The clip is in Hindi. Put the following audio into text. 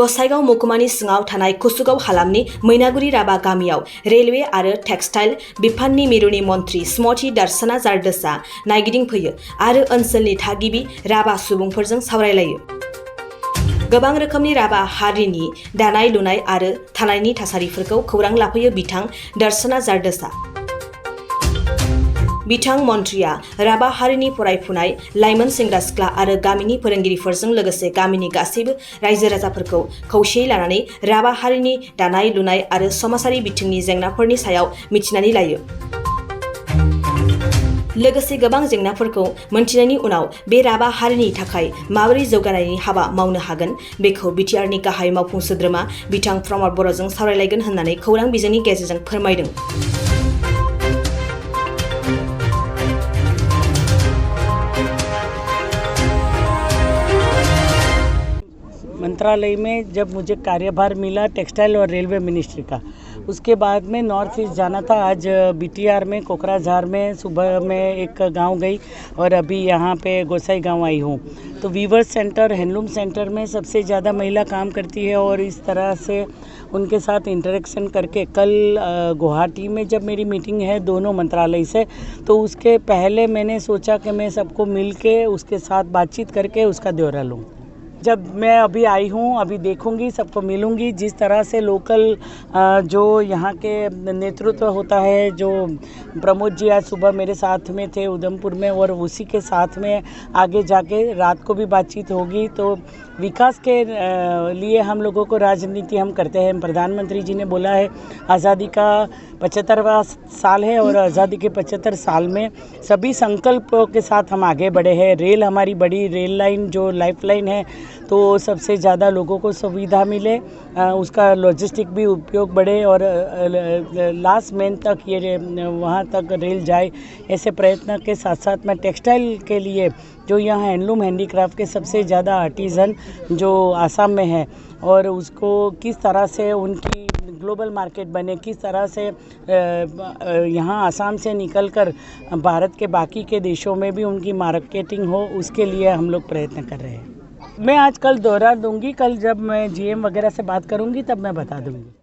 गसाइगाव महकुमानि सिङाव थानाय कुसुगाव हालामनि मैनागुरि राबा गामियाव रेलवे आरो टेक्सटाइल बिफाननि मिरुनि मन्थ्रि स्मृति दर्शना जारदोसा नायगिदिंफैयो आरो ओनसोलनि थागिबि राभा सुबुंफोरजों सावरायलायो। गोबां रोखोमनि राभा हारिनि दानाय लुनाय आरो थानायनि थासारिफोरखौ खौरां लाफैयो बिथां दर्शना जारदोसा। बिथां मन्थ्रिया राभा हारिनि फरायफुनाय लाइमोन सेंग्रा सिख्ला आरो गामिनि फोरोंगिरिफोरजों लोगोसे गामिनि गासैबो रायजो राजाफोरखौ खौसेयै लानानै राभा हारिनि दानाय लुनाय आरो समाजारि बिथिंनि जेंनाफोरनि सायाव मिथिनानै लायो। लोगोसे गोबां जेंनाफोरखौ मोनथिनायनि उनाव बे राभा हारिनि थाखाय माबोरै जौगानायनि हाबा मावनो हागोन बेखौ बिटिआरनि गाहाय मावफुं सोद्रोमा बिथां प्रमद बर'जों सावरायलायगोन होननानै खौरां बिजोंनि गेजेरजों फोरमायदों। मंत्रालय में जब मुझे कार्यभार मिला टेक्सटाइल और रेलवे मिनिस्ट्री का, उसके बाद में नॉर्थ ईस्ट जाना था। आज बीटीआर में कोकराझार में सुबह में एक गांव गई और अभी यहाँ पे गोसाईगांव आई हूँ। तो वीवर्स सेंटर, हैंडलूम सेंटर में सबसे ज़्यादा महिला काम करती है और इस तरह से उनके साथ इंटरेक्शन करके कल गुवाहाटी में जब मेरी मीटिंग है दोनों मंत्रालय से, तो उसके पहले मैंने सोचा कि मैं सबको मिल के उसके साथ बातचीत करके उसका ब्यौरा लूँ। जब मैं अभी आई हूँ, अभी देखूंगी, सबको मिलूंगी। जिस तरह से लोकल जो यहाँ के नेतृत्व होता है, जो प्रमोद जी आज सुबह मेरे साथ में थे उधमपुर में, और उसी के साथ में आगे जाके रात को भी बातचीत होगी। तो विकास के लिए हम लोगों को राजनीति हम करते हैं। प्रधानमंत्री जी ने बोला है आज़ादी का 75वां साल है और आज़ादी के 75 साल में सभी संकल्पों के साथ हम आगे बढ़े हैं। रेल हमारी बड़ी रेल लाइन जो लाइफ लाइन है, तो सबसे ज़्यादा लोगों को सुविधा मिले, उसका लॉजिस्टिक भी उपयोग बढ़े और लास्ट मेन तक ये वहाँ तक रेल जाए, ऐसे प्रयत्न के साथ साथ मैं टेक्सटाइल के लिए जो यहाँ हैंडलूम हैंडीक्राफ्ट के सबसे ज़्यादा आर्टिज़न जो आसाम में है और उसको किस तरह से उनकी ग्लोबल मार्केट बने, किस तरह से यहाँ आसाम से निकलकर भारत के बाकी के देशों में भी उनकी मार्केटिंग हो, उसके लिए हम लोग प्रयत्न कर रहे हैं। मैं आज कल दौरा दूंगी, कल जब मैं जीएम वगैरह से बात करूंगी तब मैं बता दूंगी।